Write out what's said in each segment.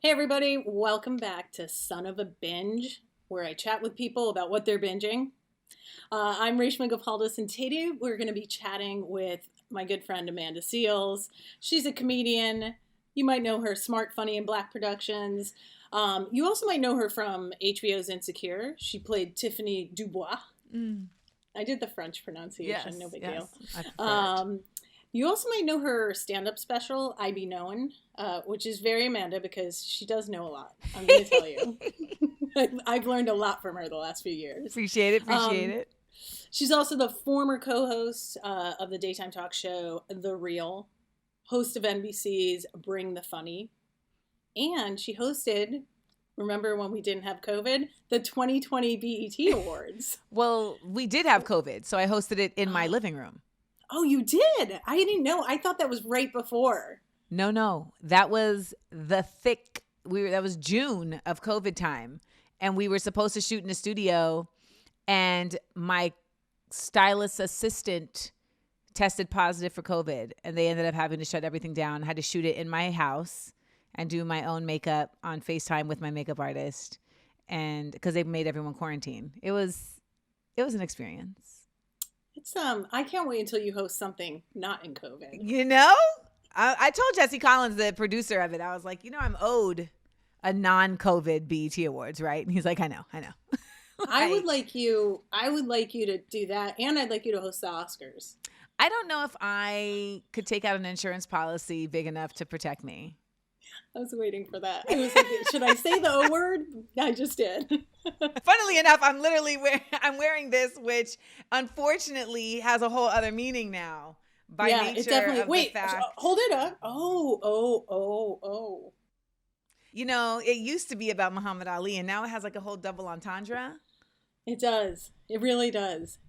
Hey everybody, welcome back to Son of a Binge, where I chat with people about what they're binging. I'm Reshma Gopaldas, and today we're going to be chatting with my good friend Amanda Seales. She's a comedian. You might know her Smart, Funny, and Black Productions. You also might know her from HBO's Insecure. She played Tiffany Dubois. I did the French pronunciation, no big deal. I prefer it. You also might know her stand-up special, I Be Known, which is very Amanda because she does know a lot. I'm going to tell you. I've learned a lot from her the last few years. Appreciate it. She's also the former co-host of the daytime talk show The Real, host of NBC's Bring the Funny, and she hosted, remember when we didn't have COVID, the 2020 BET Awards. Well, we did have COVID, so I hosted it in my living room. Oh, you did? I didn't know. I thought that was right before. No. That was that was June of COVID time. And we were supposed to shoot in a studio. And my stylist assistant tested positive for COVID. And they ended up having to shut everything down. I had to shoot it in my house and do my own makeup on FaceTime with my makeup artist. And because they made everyone quarantine. It was an experience. It's I can't wait until you host something not in COVID. You know, I told Jesse Collins, the producer of it, I was like, I'm owed a non-COVID BET Awards, right? And he's like, I know. I would like you to do that, and I'd like you to host the Oscars. I don't know if I could take out an insurance policy big enough to protect me. I was waiting for that. I was like, should I say the O word? I just did. Funnily enough, I'm wearing this, which unfortunately has a whole other meaning now. By nature it definitely. of Wait, the fact, hold it up. Oh. It used to be about Muhammad Ali, and now it has like a whole double entendre. It does. It really does.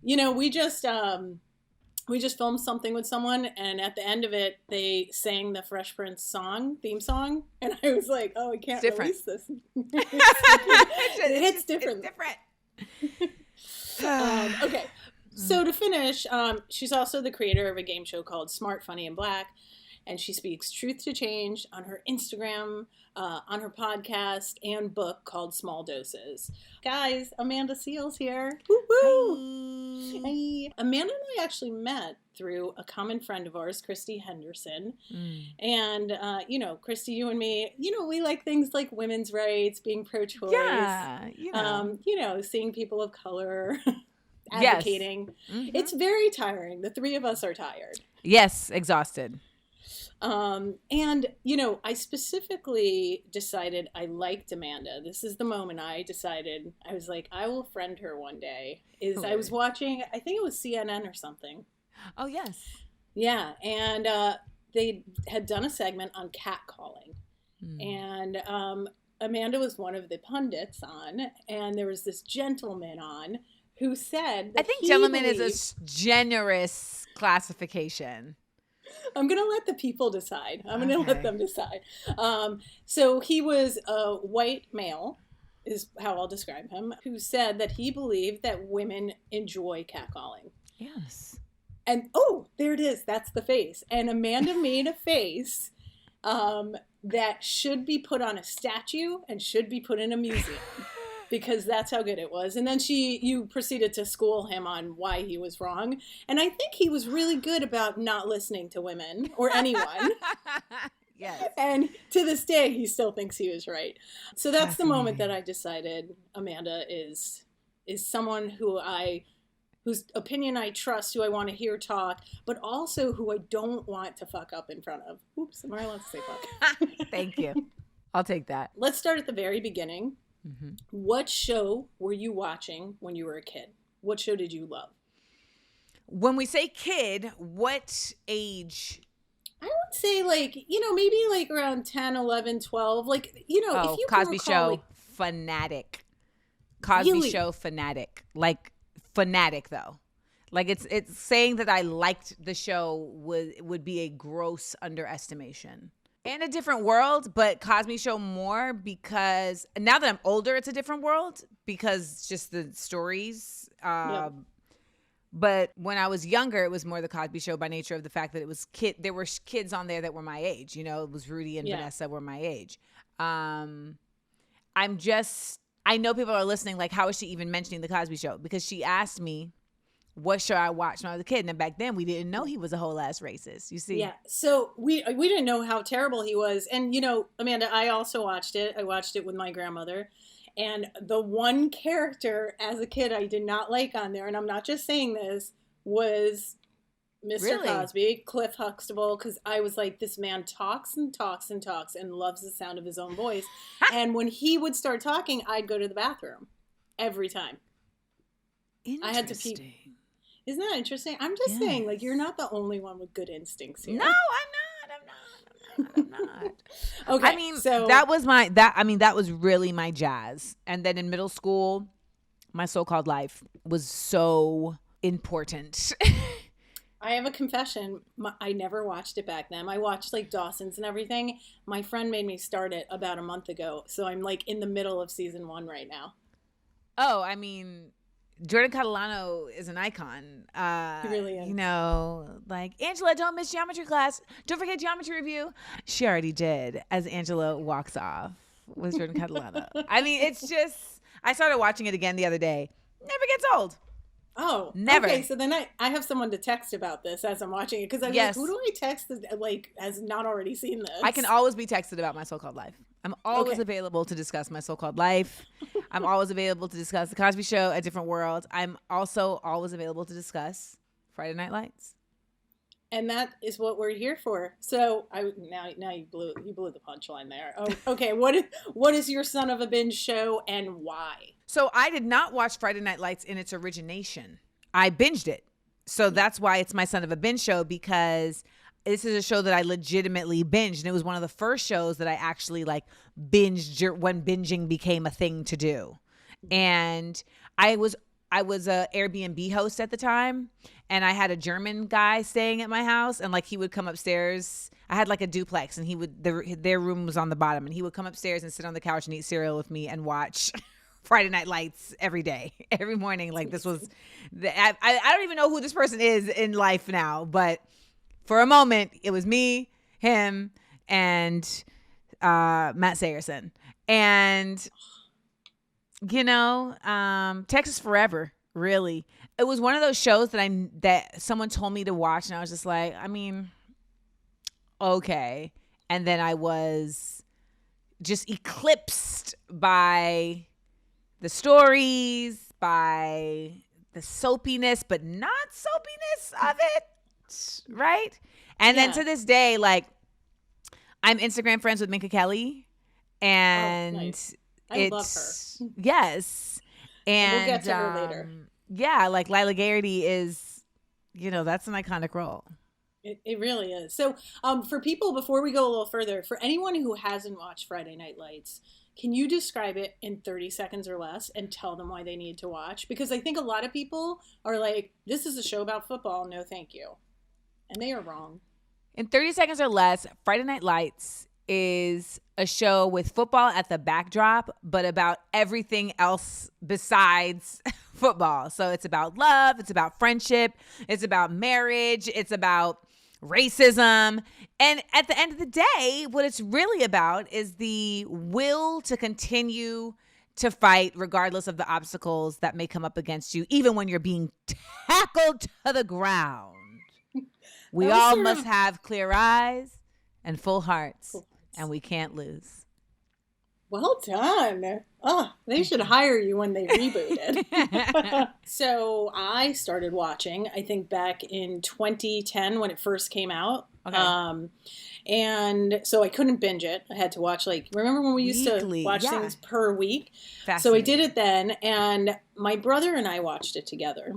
We just filmed something with someone, and at the end of it, they sang the Fresh Prince theme song, and I was like, "Oh, I can't release this." It's different. Okay, so to finish, she's also the creator of a game show called Smart, Funny, and Black, and she speaks truth to change on her Instagram, on her podcast, and book called Small Doses. Guys, Amanda Seales here. Woo-woo! Hey. Amanda and I actually met through a common friend of ours, Christy Henderson. And, Christy, you and me, we like things like women's rights, being pro-choice. Yeah, seeing people of color advocating. Yes. Mm-hmm. It's very tiring. The three of us are tired. Yes, exhausted. I specifically decided I liked Amanda. This is the moment I decided, I was like, I will friend her one day. I was watching, I think it was CNN or something. Oh, yes. Yeah. And, they had done a segment on catcalling. And, Amanda was one of the pundits on, and there was this gentleman on who said that I think gentleman is a generous classification. I'm going to let the people decide. I'm going to let them decide. So he was a white male, is how I'll describe him, who said that he believed that women enjoy catcalling. Yes. And, there it is. That's the face. And Amanda made a face that should be put on a statue and should be put in a museum. Because that's how good it was. And then you proceeded to school him on why he was wrong. And I think he was really good about not listening to women or anyone. Yes. And to this day, he still thinks he was right. So that's the moment that I decided Amanda is someone whose opinion I trust, who I want to hear talk, but also who I don't want to fuck up in front of. Oops, am I allowed to say fuck? Thank you. I'll take that. Let's start at the very beginning. Mm-hmm. What show were you watching when you were a kid? What show did you love? When we say kid, what age? I would say maybe around 10, 11, 12. If you Cosby recall, Show fanatic. Cosby really? Show fanatic. Fanatic though. It's saying that I liked the show would be a gross underestimation. And a different world, but Cosby Show more because now that I'm older, it's a different world because just the stories. But when I was younger, it was more the Cosby Show by nature of the fact that it was there were kids on there that were my age. You know, it was Rudy and Vanessa were my age. I know people are listening like, how is she even mentioning the Cosby Show? Because she asked me what show I watched when I was a kid. And back then we didn't know he was a whole ass racist. You see? Yeah. So we didn't know how terrible he was. And, you know, Amanda, I also watched it. I watched it with my grandmother. And the one character as a kid I did not like on there, and I'm not just saying this, was Mr. Cosby, Cliff Huxtable, because I was like, this man talks and talks and talks and loves the sound of his own voice. And when he would start talking, I'd go to the bathroom every time. I had to pee. Isn't that interesting? I'm just saying, like, you're not the only one with good instincts here. No, I'm not. Okay. I mean, so that was really my jazz. And then in middle school, my so-called life was so important. I have a confession. I never watched it back then. I watched like Dawson's and everything. My friend made me start it about a month ago. So I'm like in the middle of season 1 right now. Oh, I mean, Jordan Catalano is an icon. He really is. You know, like, Angela, don't miss geometry class. Don't forget geometry review. She already did, as Angela walks off with Jordan Catalano. I mean, it's just, I started watching it again the other day. Never gets old. Oh, never. Okay, so then I have someone to text about this as I'm watching it, because I'm like, who do I text that like has not already seen this? I can always be texted about my so-called life. I'm always available to discuss my so-called life. I'm always available to discuss the Cosby Show, A Different World. I'm also always available to discuss Friday Night Lights. And that is what we're here for. So now you blew the punchline there. Oh, okay. What is your son of a binge show and why? So I did not watch Friday Night Lights in its origination. I binged it. So that's why it's my son of a binge show, because this is a show that I legitimately binged. And it was one of the first shows that I actually like binged when binging became a thing to do. And I was a Airbnb host at the time, and I had a German guy staying at my house, and like he would come upstairs. I had like a duplex, and their room was on the bottom, and he would come upstairs and sit on the couch and eat cereal with me and watch Friday Night Lights every day, every morning. Like this was, I don't even know who this person is in life now, but for a moment it was me, him, and Matt Sayerson, and you know, Texas Forever. Really, it was one of those shows that someone told me to watch, and I was just like, I mean, okay. And then I was just eclipsed by the stories, by the soapiness, but not soapiness of it, right? And then to this day, like, I'm Instagram friends with Minka Kelly, and nice. I love her. Yes. And we'll get to her later. Yeah, like Lila Garrity is, you know, that's an iconic role. It really is. So for people, before we go a little further, for anyone who hasn't watched Friday Night Lights, can you describe it in 30 seconds or less and tell them why they need to watch? Because I think a lot of people are like, this is a show about football. No, thank you. And they are wrong. In 30 seconds or less, Friday Night Lights is a show with football at the backdrop, but about everything else besides football. So it's about love, it's about friendship, it's about marriage, it's about racism. And at the end of the day, what it's really about is the will to continue to fight regardless of the obstacles that may come up against you, even when you're being tackled to the ground. We all must have clear eyes and full hearts. And we can't lose. Well done. Oh, they should hire you when they rebooted. So I started watching, I think back in 2010 when it first came out. Okay. And so I couldn't binge it. I had to watch, like, remember when we used to watch things per week? So I did it then. And my brother and I watched it together.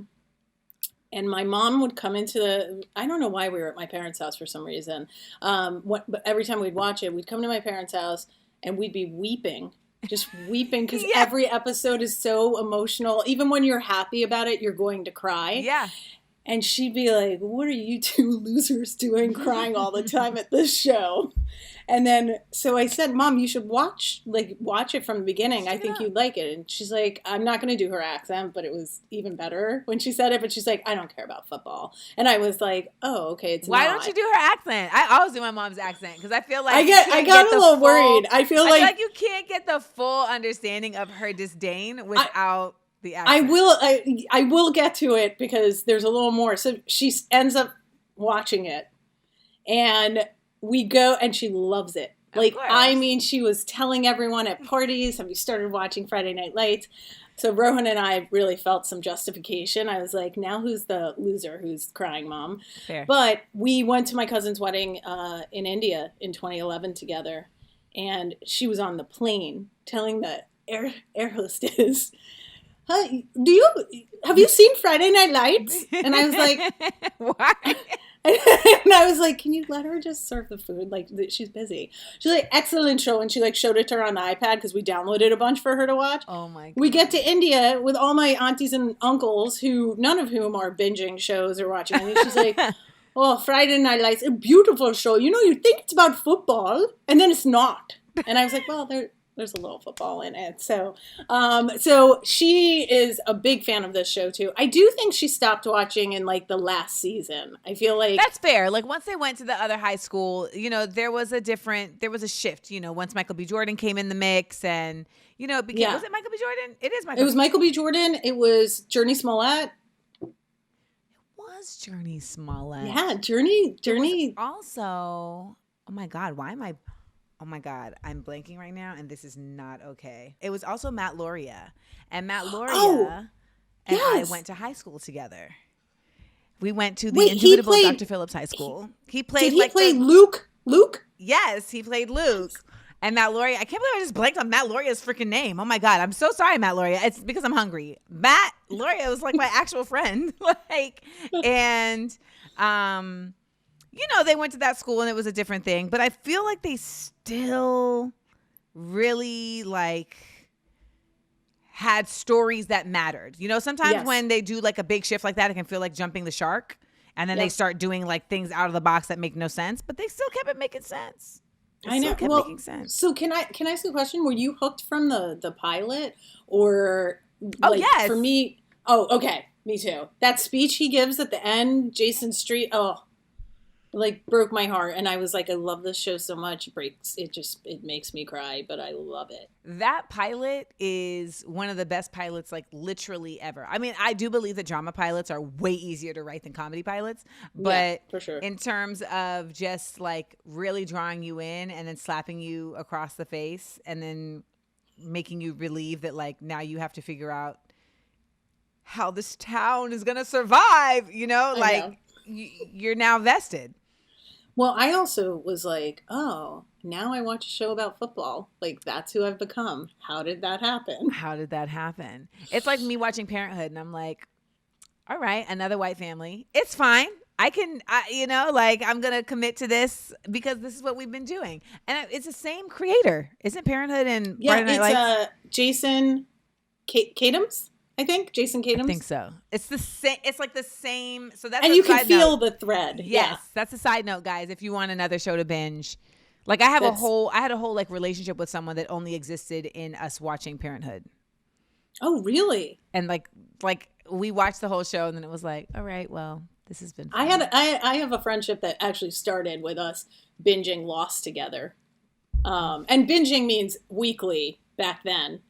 And my mom would come into I don't know why we were at my parents' house for some reason. But every time we'd watch it, we'd come to my parents' house and we'd be weeping, just weeping because every episode is so emotional. Even when you're happy about it, you're going to cry. Yeah. And she'd be like, what are you two losers doing crying all the time at this show? And then, so I said, Mom, you should watch it from the beginning. I think you'd like it. And she's like, I'm not going to do her accent, but it was even better when she said it. But she's like, I don't care about football. And I was like, oh, okay, Why don't you do her accent? I always do my mom's accent because I feel like I got a little worried. I feel like you can't get the full understanding of her disdain without the accent. I will get to it because there's a little more. So she ends up watching it, and we go, and she loves it. Like, I mean, she was telling everyone at parties, have you started watching Friday Night Lights? So Rohan and I really felt some justification. I was like, now who's the loser who's crying, Mom? Fair. But we went to my cousin's wedding in India in 2011 together, and she was on the plane telling the air hostess, have you seen Friday Night Lights? And I was like, why? And I was like, can you let her just serve the food? Like, she's busy. She's like, excellent show. And she like showed it to her on the iPad because we downloaded a bunch for her to watch. Oh my God. We get to India with all my aunties and uncles, who none of whom are binging shows or watching anything. She's like, oh, Friday Night Lights, a beautiful show. You know, you think it's about football, and then it's not. And I was like, well, there's a little football in it. So she is a big fan of this show too. I do think she stopped watching in like the last season. I feel like that's fair. Like once they went to the other high school, you know, there was a shift, you know, once Michael B. Jordan came in the mix, and, you know, it became, was it Michael B. Jordan? It is Michael. It was Michael B. Jordan. It was Journey Smollett. Was Journey Smollett. Yeah, Journey. Also, oh my God, oh my God, I'm blanking right now, and this is not okay. It was also Matt Lauria. And Matt Lauria and I went to high school together. We went to the indubitable Dr. Phillips High School. He played Luke? Luke? Yes, he played Luke. And Matt Lauria, I can't believe I just blanked on Matt Lauria's freaking name. Oh my God, I'm so sorry, Matt Lauria. It's because I'm hungry. Matt Lauria was like my actual friend. You know, they went to that school and it was a different thing, but I feel like they still really like had stories that mattered. You know, sometimes when they do like a big shift like that, it can feel like jumping the shark, and then they start doing like things out of the box that make no sense, but they still kept it making sense. I know. Well, making sense. So can I ask you a question? Were you hooked from the pilot, or yes. For me? Oh, okay. Me too. That speech he gives at the end, Jason Street. Oh, like broke my heart, and I was like, I love this show so much. It makes me cry, but I love it. That pilot is one of the best pilots, like literally ever. I mean, I do believe that drama pilots are way easier to write than comedy pilots, but for sure. In terms of just like really drawing you in and then slapping you across the face and then making you believe that like now you have to figure out how this town is gonna survive, you know, like you're now vested. Well, I also was like, oh, now I watch a show about football. Like, that's who I've become. How did that happen? It's like me watching Parenthood, and I'm like, all right, another white family. It's fine. I'm going to commit to this because this is what we've been doing. And it's the same creator. Isn't Parenthood and Friday Night Lights? Jason Katims? I think Jason Katims. I think so. It's the same. It's like the same. So that's and you can feel the thread. Yes, that's a side note, guys. If you want another show to binge, like I had a whole like relationship with someone that only existed in us watching Parenthood. Oh, really? And like we watched the whole show, and then it was like, all right, well, this has been fun. I have a friendship that actually started with us binging Lost together, and binging means weekly back then.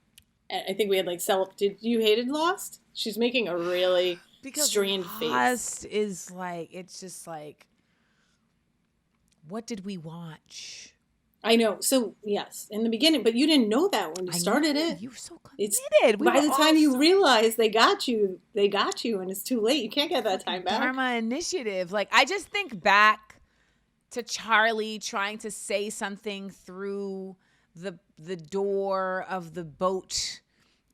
I think we had like did you hated Lost? She's making a really strained face. Lost is like, it's just like, what did we watch? I know. So yes, in the beginning, but you didn't know that when you started it. You were so committed. By the time you realize they got you, and it's too late. You can't get that time back. Dharma Initiative. Like, I just think back to Charlie trying to say something through the door of the boat.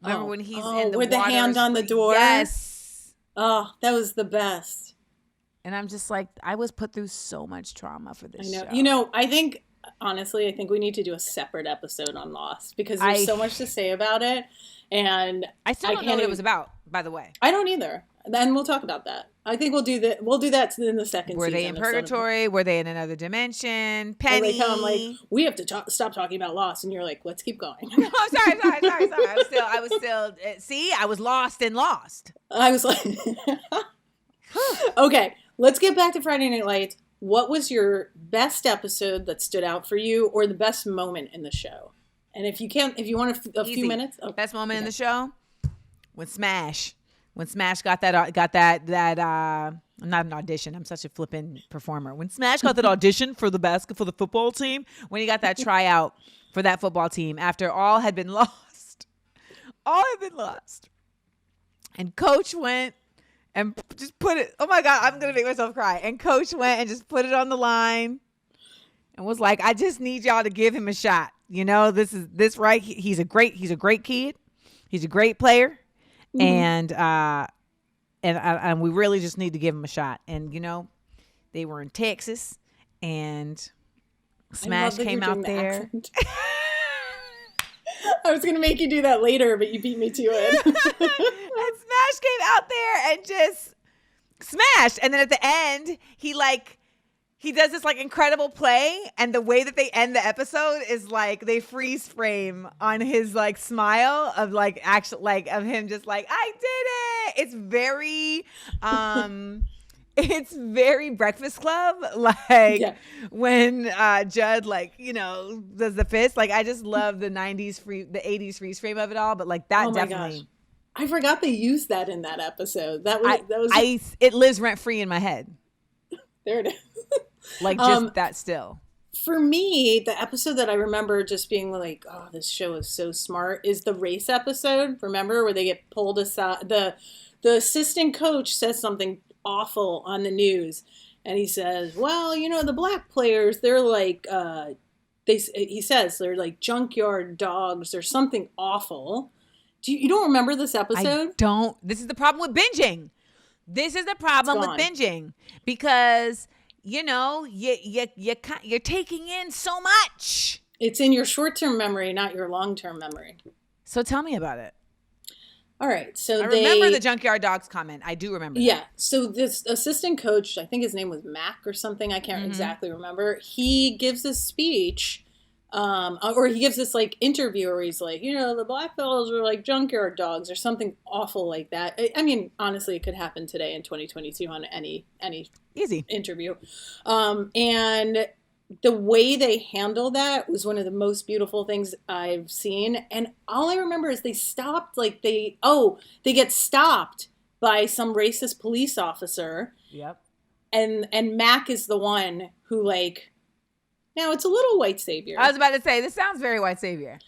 Remember when he's in the with water, the hand on the door? Yes. Oh, that was the best. And I'm just like, I was put through so much trauma for this show. You know, I think we need to do a separate episode on Lost because there's so much to say about it. And I still don't know what it was about, by the way. I don't either. Then we'll talk about that. I think we'll do that. We'll do that in the second Were season. they in purgatory? Were they in another dimension? Penny. They come like, we have to stop talking about Lost, and you're like, let's keep going. No, sorry. I was still. See, I was lost and lost. I was like, okay, let's get back to Friday Night Lights. What was your best episode that stood out for you, or the best moment in the show? And if you want a few minutes, best moment in the show, when Smash got that not an audition. I'm such a flippin' performer. When Smash got that audition for the football team, when he got that tryout for that football team after all had been lost, and Coach went and just put it. Oh my God, I'm gonna make myself cry. And Coach went and just put it on the line and was like, "I just need y'all to give him a shot. You know, this right. He's a great kid. He's a great player, and we really just need to give him a shot." And you know, they were in Texas, and Smash came out there. I was gonna make you do that later, but you beat me to it. And Smash came out there and just smashed. And then at the end, he does this like incredible play, and the way that they end the episode is like they freeze frame on his like smile of like actual like of him just like, I did it. It's very Breakfast Club, like when Judd like, you know, does the fist. Like I just love the 80s freeze frame of it all, but like that definitely. Gosh. I forgot they used that in that episode. It lives rent free in my head. There it is. Like just that still. For me, the episode that I remember just being like, oh, this show is so smart is the race episode. Remember where they get pulled aside? The assistant coach says something awful on the news, and he says, well, you know, the black players, they're like, he says they're like junkyard dogs or something awful. You don't remember this episode? I don't. This is the problem with binging. Because you know, you're taking in so much. It's in your short-term memory, not your long-term memory. So tell me about it. All right. So I remember the junkyard dogs comment. I do remember. Yeah. That. So this assistant coach, I think his name was Mac or something. I can't exactly remember. He gives this speech, or he gives this like interview where he's like, you know, the black fellas are like junkyard dogs or something awful like that. I mean, honestly, it could happen today in 2022 on any easy interview. And the way they handle that was one of the most beautiful things I've seen. And all I remember is they stopped, like they get stopped by some racist police officer. Yep. And Mac is the one who like, now it's a little white savior. I was about to say, this sounds very white savior.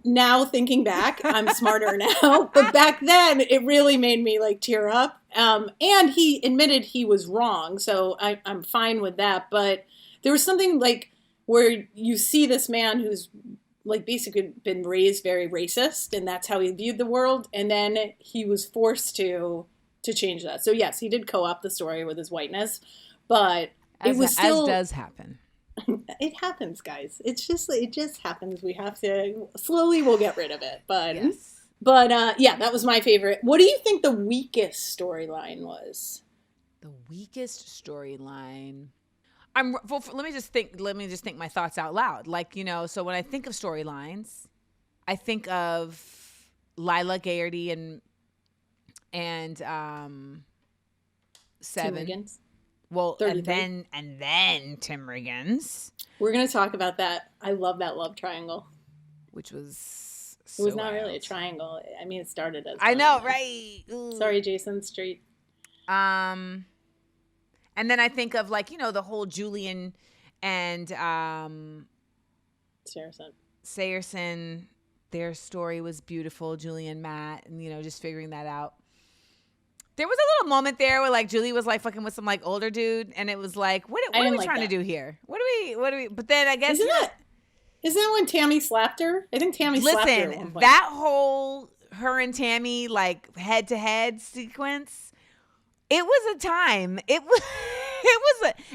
Now thinking back, I'm smarter now. But back then, it really made me like tear up. And he admitted he was wrong. So I'm fine with that. But there was something like where you see this man who's like basically been raised very racist, and that's how he viewed the world. And then he was forced to change that. So yes, he did co-opt the story with his whiteness, but it was still, as does happen. It happens, guys. It just happens. We have to slowly. We'll get rid of it, but yes. But yeah, that was my favorite. What do you think the weakest storyline was? The weakest storyline. Let me just think my thoughts out loud. Like, you know, so when I think of storylines, I think of Lila Garrity and Seven. Tim well, and then Tim Riggins. We're gonna talk about that. I love that love triangle, which was it was not really a triangle. I mean, it started as. I know, right? Ooh. Sorry, Jason Street. And then I think of like, you know, the whole Julian and Sayerson. Their story was beautiful, Julian, Matt, and you know, just figuring that out. There was a little moment there where like Julie was like fucking with some like older dude, and it was like, what are we trying to do here? What do we? But then I guess isn't that when Tammy slapped her? I think Tammy slapped her. Listen, that whole her and Tammy like head to head sequence. It was a time. It was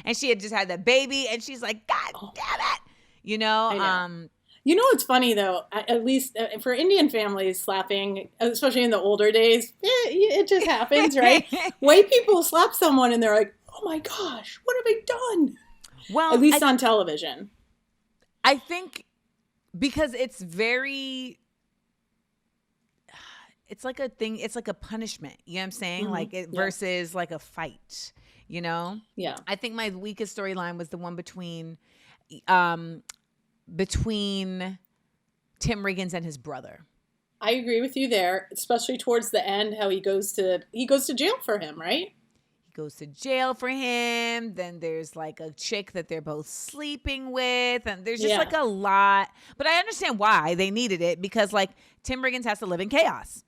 and she had just had that baby, and she's like, God damn it, you know. You know what's funny though? At least for Indian families, slapping, especially in the older days, it just happens, right? White people slap someone and they're like, "Oh my gosh, what have I done?" At Well, least on television. I think because it's very, it's like a thing. It's like a punishment. You know what I'm saying? Mm-hmm. Like it versus like a fight. You know? Yeah. I think my weakest storyline was the one between Tim Riggins and his brother. I agree with you there, especially towards the end, how he goes to jail for him, right? He goes to jail for him. Then there's like a chick that they're both sleeping with, and there's just like a lot. But I understand why they needed it, because like Tim Riggins has to live in chaos,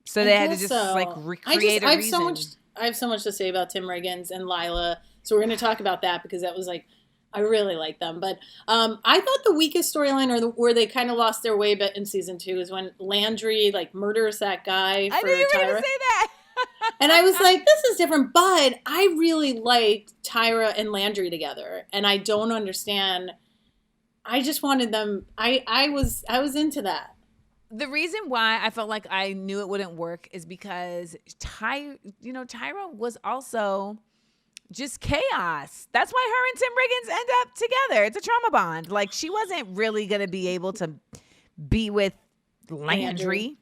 so they had to just like recreate a reason. I have so much to say about Tim Riggins and Lila, so we're going to talk about that because that was like, I really like them. But I thought the weakest storyline, or where they kind of lost their way, but in season 2, is when Landry like murders that guy for Tyra. I knew you were going to say that. And I was like, this is different, but I really liked Tyra and Landry together, and I don't understand. I just wanted them. I was into that. The reason why I felt like I knew it wouldn't work is because Tyra was also just chaos. That's why her and Tim Riggins end up together. It's a trauma bond. Like, she wasn't really going to be able to be with Landry.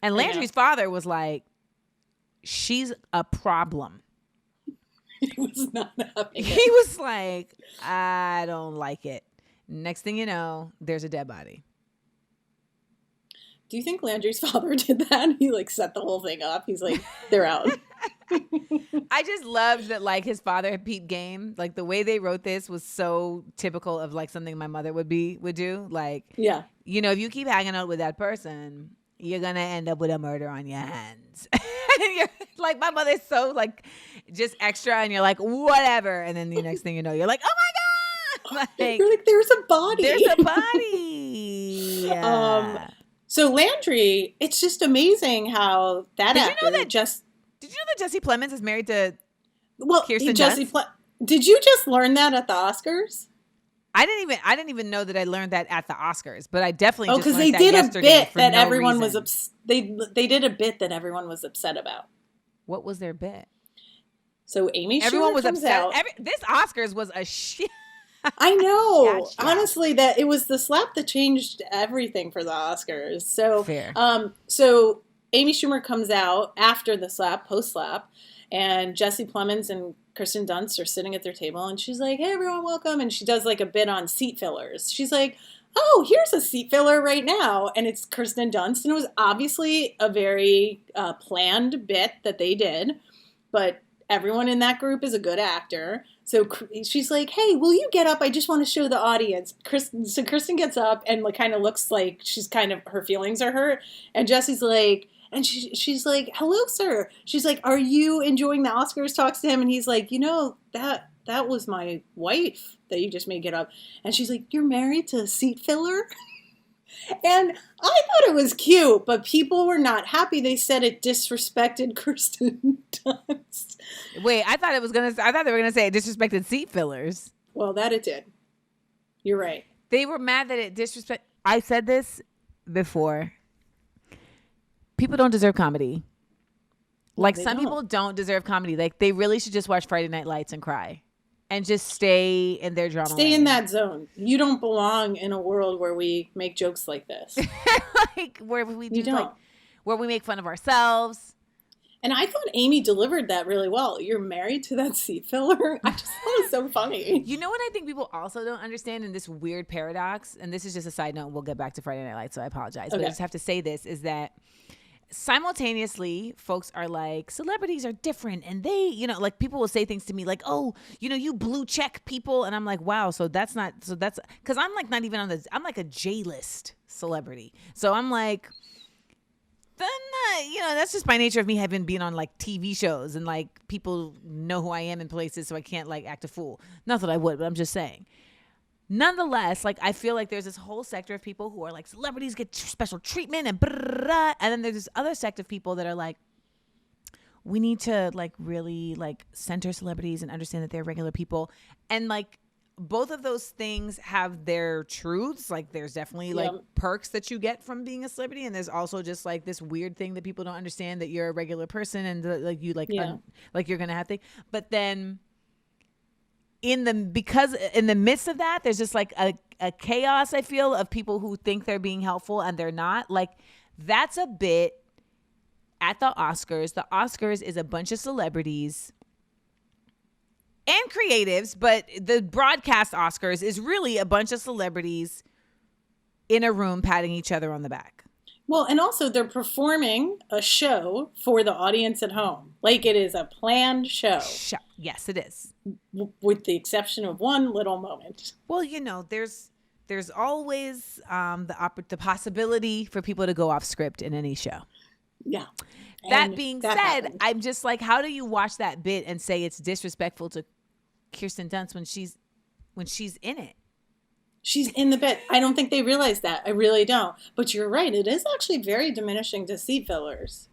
And Landry's father was like, she's a problem. He was not having it. He was like, I don't like it. Next thing you know, there's a dead body. Do you think Landry's father did that? He like set the whole thing up. He's like, they're out. I just loved that, like, his father had peep game. Like, the way they wrote this was so typical of like something my mother would do. Like, yeah, you know, if you keep hanging out with that person, you're gonna end up with a murder on your hands. And you're like, my mother's so like just extra, and you're like, whatever. And then the next thing you know, you're like, oh my god, like, you're like, there's a body. There's a body. Yeah. So Landry, it's just amazing how that Did actor you know that Jesse Plemons is married to Kirsten Dunst? Did you just learn that at the Oscars? I didn't even know that I learned that at the Oscars, but I definitely because they did a bit that everyone was they did a bit that everyone was upset about. What was their bit? So everyone was upset. This Oscars was a shit. I know. Honestly, that it was the slap that changed everything for the Oscars. So, fair. So Amy Schumer comes out after the slap, post slap, and Jesse Plemons and Kirsten Dunst are sitting at their table, and she's like, "Hey, everyone, welcome!" And she does like a bit on seat fillers. She's like, "Oh, here's a seat filler right now," and it's Kirsten Dunst, and it was obviously a very planned bit that they did, but everyone in that group is a good actor. So she's like, "Hey, will you get up? I just want to show the audience." So Kirsten gets up and like kind of looks like she's kind of, her feelings are hurt. And Jesse's like, and she's like, "Hello, sir." She's like, "Are you enjoying the Oscars?" Talks to him, and he's like, that was my wife that you just made get up. And she's like, "You're married to a seat filler?" And I thought it was cute, but people were not happy. They said it disrespected Kirsten Dunst. Wait, I thought they were gonna say it disrespected seat fillers. Well, that it did. You're right. They were mad that it disrespect. I said this before. People don't deserve comedy. Like, some people don't deserve comedy. Like, they really should just watch Friday Night Lights and cry. And just stay in their drama. Stay in that zone. You don't belong in a world where we make jokes like this. Like, where we do, like, where we make fun of ourselves. And I thought Amy delivered that really well. You're married to that seat filler? I just thought it was so funny. You know what I think people also don't understand in this weird paradox? And this is just a side note. We'll get back to Friday Night Lights, so I apologize. Okay. But I just have to say this, is that simultaneously, folks are like, celebrities are different, and they, you know, like, people will say things to me like, "Oh, you know, you blue check people," and I'm like, wow, that's because I'm like not even on I'm like a J-list celebrity, so I'm like, then you know, that's just by nature of me having been on like TV shows, and like people know who I am in places, so I can't like act a fool. Not that I would, but I'm just saying. Nonetheless, like, I feel like there's this whole sector of people who are like, celebrities get special treatment and and then there's this other sect of people that are like, we need to like really like center celebrities and understand that they're regular people. And like, both of those things have their truths. Like there's definitely like perks that you get from being a celebrity, and there's also just like this weird thing that people don't understand, that you're a regular person and like you like like you're gonna have things. But then because in the midst of that, there's just like a chaos, I feel, of people who think they're being helpful and they're not. Like that's a bit at the Oscars. The Oscars is a bunch of celebrities and creatives, but the broadcast Oscars is really a bunch of celebrities in a room patting each other on the back. Well, and also they're performing a show for the audience at home. Like it is a planned show. Yes, it is. With the exception of one little moment. Well, there's always the possibility for people to go off script in any show. Yeah. That being said, I'm just like, how do you watch that bit and say it's disrespectful to Kirsten Dunst when she's in it? She's in the bit. I don't think they realize that. I really don't. But you're right. It is actually very diminishing to see fillers.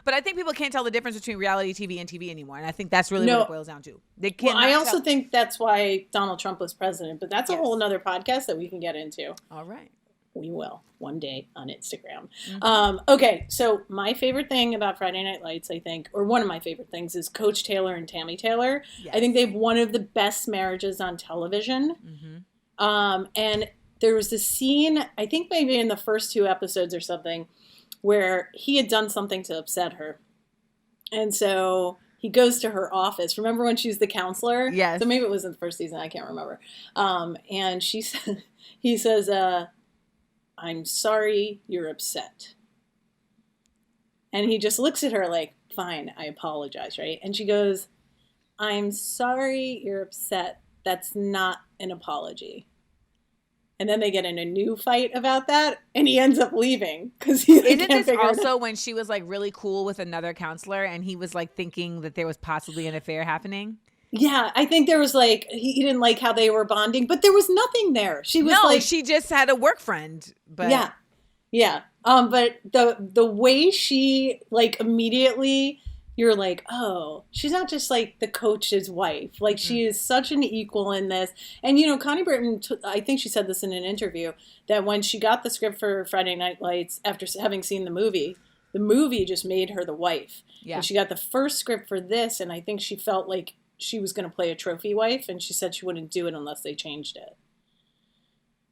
But I think people can't tell the difference between reality TV and TV anymore. And I think that's really what it boils down to. They can't. Well, I also think that's why Donald Trump was president. But that's a whole nother podcast that we can get into. All right. We will one day on Instagram. Mm-hmm. Okay, so my favorite thing about Friday Night Lights, I think, or one of my favorite things, is Coach Taylor and Tammy Taylor. Yes. I think they have one of the best marriages on television. Mm-hmm. And there was this scene, I think maybe in the first 2 episodes or something, where he had done something to upset her. And so he goes to her office. Remember when she was the counselor? Yes. So maybe it was in the first season. I can't remember. And he says, I'm sorry you're upset. And he just looks at her like, fine, I apologize, right? And she goes, I'm sorry you're upset. That's not an apology. And then they get in a new fight about that, and he ends up leaving because he Isn't this also when she was like really cool with another counselor, and he was like thinking that there was possibly an affair happening? Yeah, I think there was like he didn't like how they were bonding, but there was nothing there. She was like, she just had a work friend. But yeah. But the way she like immediately, you're like, oh, she's not just like the coach's wife. Like she is such an equal in this. And Connie Britton, I think she said this in an interview, that when she got the script for Friday Night Lights after having seen the movie just made her the wife. Yeah. And she got the first script for this, and I think she felt like she was going to play a trophy wife, and she said she wouldn't do it unless they changed it.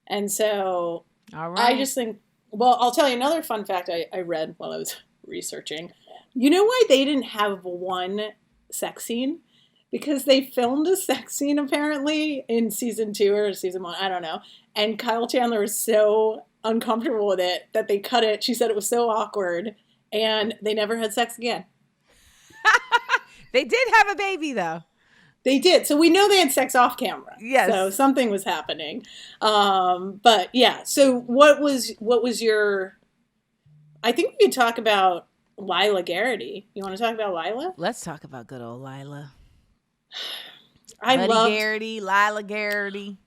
And so I just think, well, I'll tell you another fun fact I read while I was researching. You know why they didn't have one sex scene? Because they filmed a sex scene apparently in season 2 or season 1, I don't know. And Kyle Chandler was so uncomfortable with it that they cut it. She said it was so awkward, and they never had sex again. They did have a baby though. They did. So we know they had sex off camera. Yes. So something was happening. But yeah. So what was your, I think we could talk about Lila Garrity. You want to talk about Lila? Let's talk about good old Lila. Lila Garrity.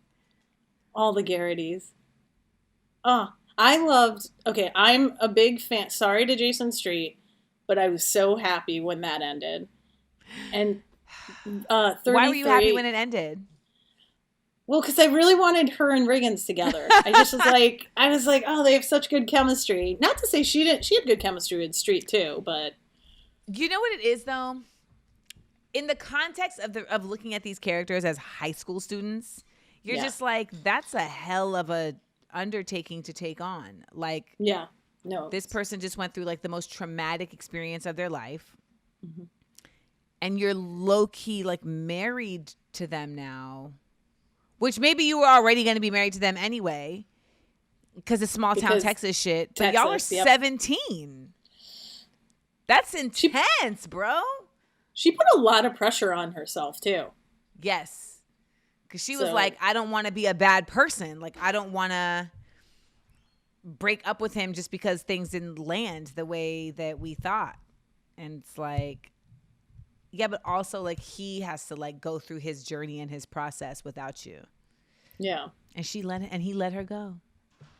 All the Garritys. Okay, I'm a big fan. Sorry to Jason Street, but I was so happy when that ended. And 33, why were you happy when it ended? Well, because I really wanted her and Riggins together. I was like, oh, they have such good chemistry. Not to say she didn't. She had good chemistry with Street too, but you know what it is though. In the context of looking at these characters as high school students, you're just like, that's a hell of a undertaking to take on. Like, this person just went through like the most traumatic experience of their life. Mm-hmm. And you're low-key, like, married to them now. Which maybe you were already going to be married to them anyway. Because of small-town Texas shit. But y'all are 17. That's intense, bro. She put a lot of pressure on herself, too. Yes. Because she was like, I don't want to be a bad person. Like, I don't want to break up with him just because things didn't land the way that we thought. And it's like... Yeah, but also, like, he has to, like, go through his journey and his process without you. Yeah. And he let her go.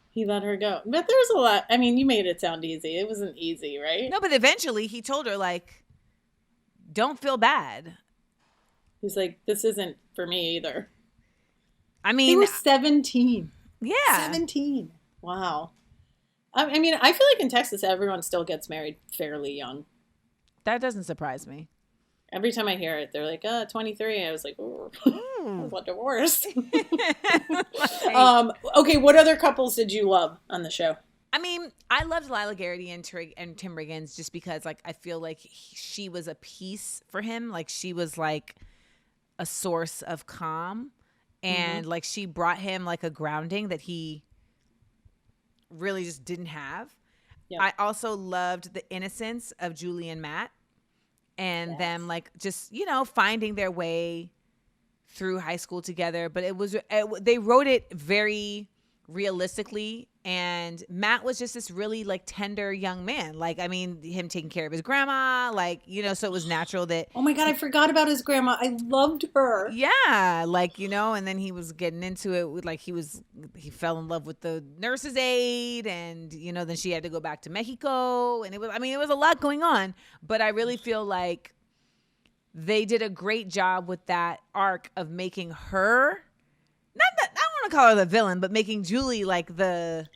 He let her go. But there's a lot. I mean, you made it sound easy. It wasn't easy, right? No, but eventually he told her, like, don't feel bad. He's like, this isn't for me either. I They mean, were 17. yeah. 17. Wow. I mean, I feel like in Texas, everyone still gets married fairly young. That doesn't surprise me. Every time I hear it, they're like, 23. I was like, oh, I want divorce. Right. Okay, what other couples did you love on the show? I mean, I loved Lila Garrity and Tim Riggins just because, like, I feel like she was a piece for him. Like, she was like a source of calm, and like she brought him like a grounding that he really just didn't have. Yeah. I also loved the innocence of Julie and Matt, and them like just finding their way through high school together. But they wrote it very realistically, and Matt was just this really like tender young man. Like, I mean, him taking care of his grandma, like, so it was natural that Oh my God, I forgot about his grandma. I loved her. yeah, like, and then he was getting into it with like he fell in love with the nurse's aide, and then she had to go back to Mexico, and it was a lot going on, but I really feel like they did a great job with that arc of making her not that I don't want to call her the villain, but making Julie like the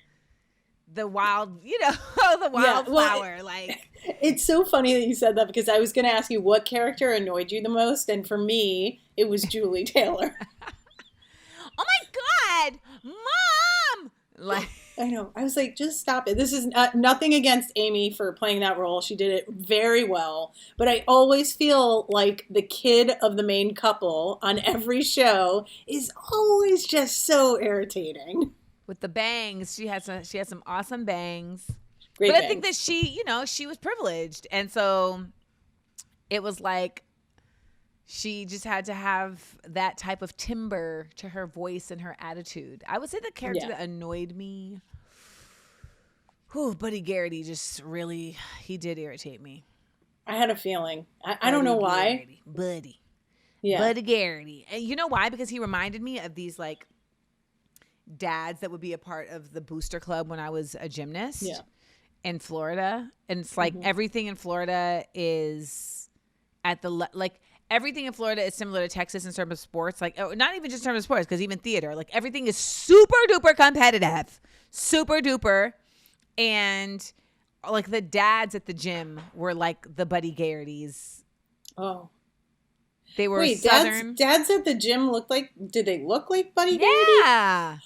wild, the wildflower. Like, it's so funny that you said that, because I was going to ask you what character annoyed you the most, and for me, it was Julie Taylor. Oh my God, Mom! Like, I know. I was like, just stop it. This is nothing against Amy for playing that role. She did it very well. But I always feel like the kid of the main couple on every show is always just so irritating. with the bangs, she had some awesome bangs. Great but bangs. I think that she was privileged, and so it was like she just had to have that type of timbre to her voice and her attitude. I would say the character that annoyed me, Buddy Garrity, just really, he did irritate me. I had a feeling. I don't know why. Buddy. Yeah. Buddy Garrity. And you know why? Because he reminded me of these like dads that would be a part of the booster club when I was a gymnast in Florida. And it's like everything in Florida is at the like everything in Florida is similar to Texas in terms of sports. Like, not even just in terms of sports, because even theater, like everything is super duper competitive, super duper. And like the dads at the gym were like the Buddy Garrity's. Oh. They were Wait, Southern. dads at the gym did they look like Buddy Garrity? Yeah.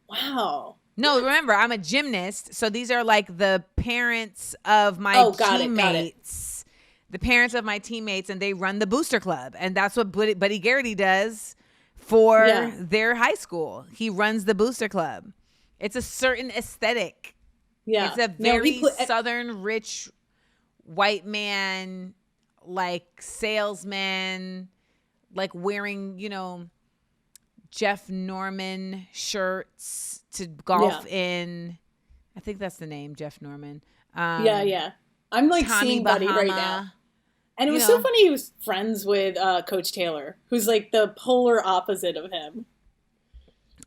Wow. No, remember, I'm a gymnast. So these are like the parents of my teammates. The parents of my teammates, and they run the booster club. And that's what Buddy Garrity does for their high school. He runs the booster club. It's a certain aesthetic. Yeah. It's a very Southern, rich, white man, like salesman, like wearing, Jeff Norman shirts to golf in. I think that's the name, Jeff Norman. Yeah. I'm like Tommy seeing Bahama. Buddy right now. And it was so funny he was friends with Coach Taylor, who's like the polar opposite of him.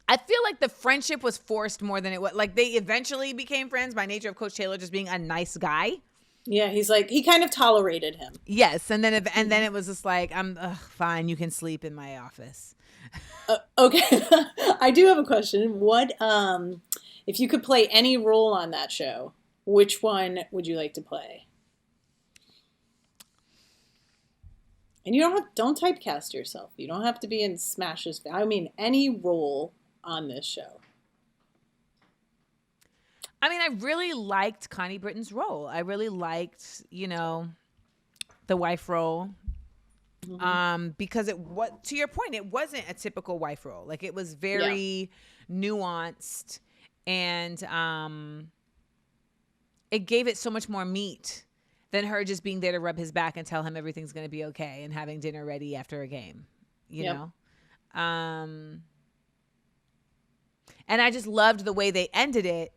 I feel like the friendship was forced more than it was. Like, they eventually became friends by nature of Coach Taylor just being a nice guy. Yeah, he's like, he kind of tolerated him. Yes, and then it was just like, I'm fine, you can sleep in my office. Okay, I do have a question. What, if you could play any role on that show, which one would you like to play? And you don't typecast yourself. You don't have to be in Smash's. I mean, any role on this show. I mean, I really liked Connie Britton's role. I really liked, the wife role. Because to your point, it wasn't a typical wife role. Like, it was very nuanced, and it gave it so much more meat than her just being there to rub his back and tell him everything's going to be okay and having dinner ready after a game, you know? And I just loved the way they ended it,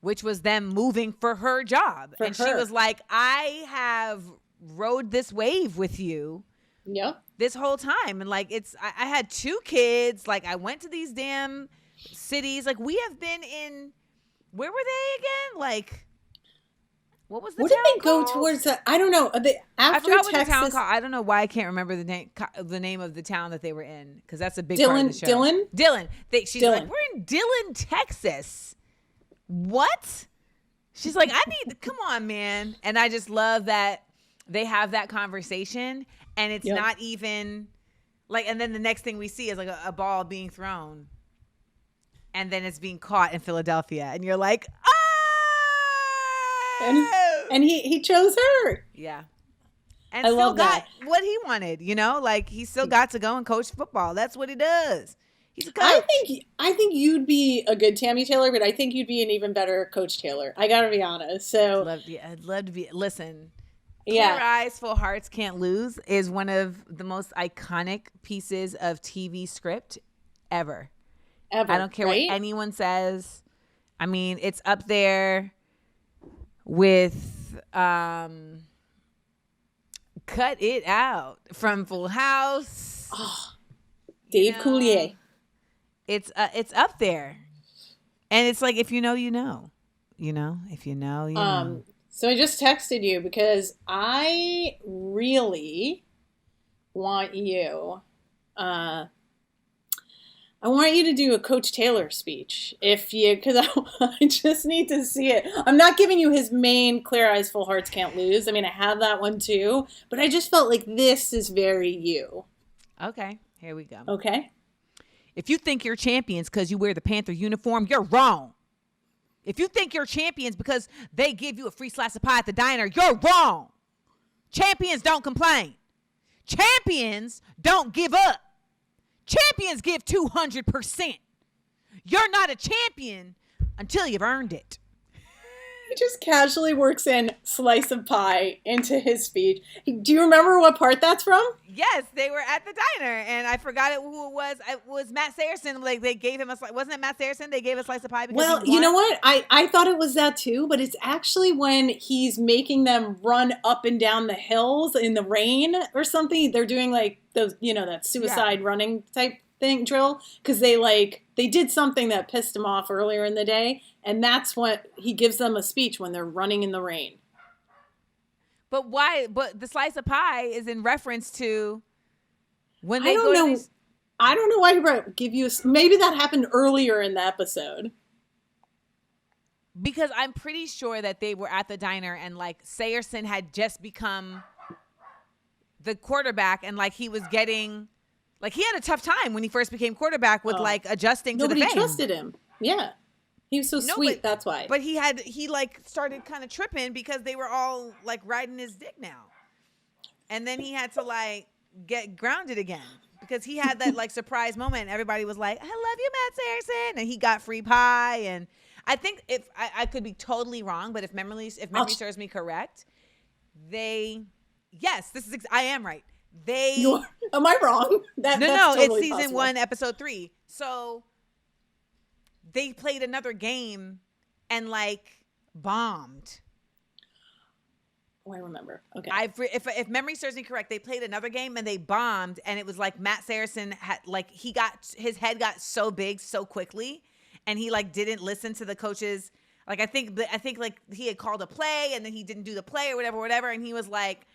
which was them moving for her job. She was like, I have rode this wave with you this whole time. And like, I had 2 kids. Like, I went to these damn cities. Like, we have been in, where were they again? Like, What was the What town did they go called? towards? I don't know. I After forgot what Texas, the town called. I don't know why I can't remember the name of the town that they were in, because that's a big part of the show. Dillon. She's like, we're in Dillon, Texas. What? She's like, come on, man. And I just love that they have that conversation, and it's not even like, and then the next thing we see is like a ball being thrown, and then it's being caught in Philadelphia, and you're like, oh! And he chose her. Yeah. And I still love got that. what he wanted, like he still got to go and coach football. That's what he does. He's a coach. I think you'd be a good Tammy Taylor, but I think you'd be an even better Coach Taylor. I gotta be honest. So I'd love to be. Listen, Clear Eyes, Full Hearts Can't Lose is one of the most iconic pieces of TV script ever. I don't care what anyone says. I mean, it's up there with Cut It Out from Full House. Oh, Dave Coulier. It's up there, and it's like, if you know, you know, if you know, you know. So I just texted you because I really want you. I want you to do a Coach Taylor speech, because I just need to see it. I'm not giving you his main Clear Eyes, Full Hearts Can't Lose. I mean, I have that one too, but I just felt like this is very you. Okay, here we go. Okay. If you think you're champions because you wear the Panther uniform, you're wrong. If you think you're champions because they give you a free slice of pie at the diner, you're wrong. Champions don't complain. Champions don't give up. Champions give 200%. You're not a champion until you've earned it. He just casually works in slice of pie into his speech. Do you remember what part that's from? Yes, they were at the diner, and I forgot who it was. It was Matt Saracen. Like, they gave him a slice. Wasn't it Matt Saracen? They gave a slice of pie because Well, you know what? I thought it was that too, but it's actually when he's making them run up and down the hills in the rain or something. They're doing like those, that suicide running type thing drill, because they did something that pissed him off earlier in the day, and that's what he gives them a speech when they're running in the rain. But why? But the slice of pie is in reference to when they I don't know why he wrote give you. Maybe that happened earlier in the episode. Because I'm pretty sure that they were at the diner, and like Sayerson had just become the quarterback, and like he was getting. Like, he had a tough time when he first became quarterback with adjusting to the fame. Nobody trusted him. Yeah. He was so sweet, that's why. But he started kind of tripping because they were all like riding his dick now. And then he had to get grounded again because he had that surprise moment. Everybody was like, I love you, Matt Saracen. And he got free pie. And I think if I could be totally wrong, but if memory serves me correct, I am right. Am I wrong? No, totally it's season possible. 1, episode 3. So they played another game and bombed. Oh, I remember. Okay. If memory serves me correct, they played another game and they bombed, and it was like Matt Saracen had his head got so big so quickly, and he didn't listen to the coaches. I think he had called a play and then he didn't do the play or whatever, and he was like.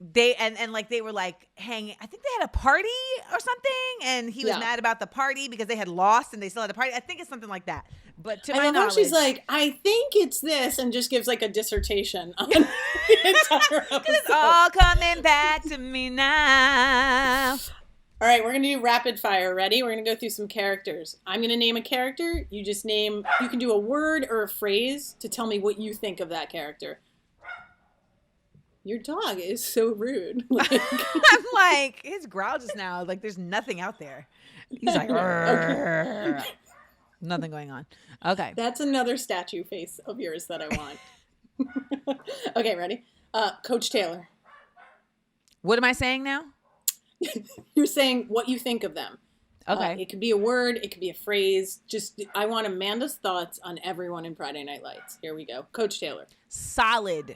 They were hanging. I think they had a party or something, and he was mad about the party because they had lost and they still had a party. I think it's something like that. But to my knowledge, she's like, I think it's this, and just gives a dissertation on the entire episode. It's all coming back to me now. All right, we're gonna do rapid fire. Ready? We're gonna go through some characters. I'm gonna name a character. You can do a word or a phrase to tell me what you think of that character. Your dog is so rude. I'm like, his growl just now, there's nothing out there. He's like, okay. Nothing going on. Okay. That's another statue face of yours that I want. Okay, ready? Coach Taylor. What am I saying now? You're saying what you think of them. Okay. It could be a word. It could be a phrase. I want Amanda's thoughts on everyone in Friday Night Lights. Here we go. Coach Taylor. Solid.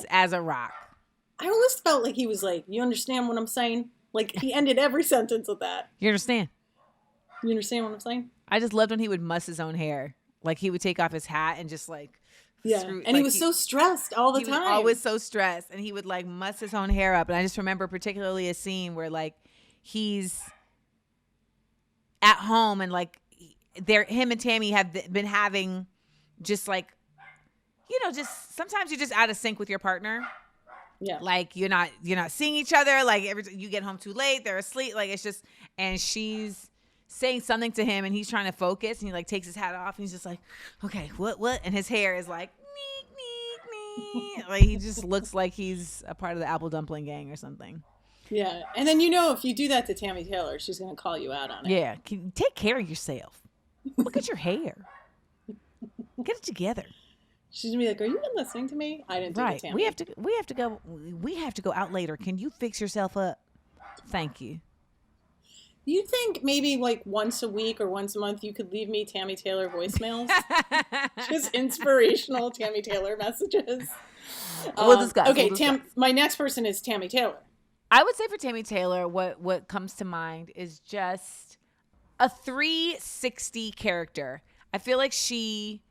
As a rock. I always felt like he was you understand what I'm saying? He ended every sentence with that. You understand? You understand what I'm saying? I just loved when he would muss his own hair. He would take off his hat and just Yeah. And he was so stressed all the time. He was always so stressed, and he would like muss his own hair up. And I just remember particularly a scene where like he's at home and like him and Tammy have been having just like, just sometimes you're just out of sync with your partner. Yeah. Like you're not seeing each other. Like you get home too late, they're asleep. Like it's just, and she's saying something to him and he's trying to focus and he like takes his hat off and he's just like, okay, what? And his hair is like, me. Like he just looks like he's a part of the apple dumpling gang or something. Yeah. And then, if you do that to Tammy Taylor, she's going to call you out on it. Yeah. Can you take care of yourself? Look at your hair. Get it together. She's gonna be like, "Are you even listening to me? I didn't do it, Tammy. We have to go out later. Can you fix yourself up? Thank you." You think maybe like once a week or once a month you could leave me Tammy Taylor voicemails? Just inspirational Tammy Taylor messages. We'll discuss. Okay, my next person is Tammy Taylor. I would say for Tammy Taylor, what comes to mind is just a 360 character. I feel like she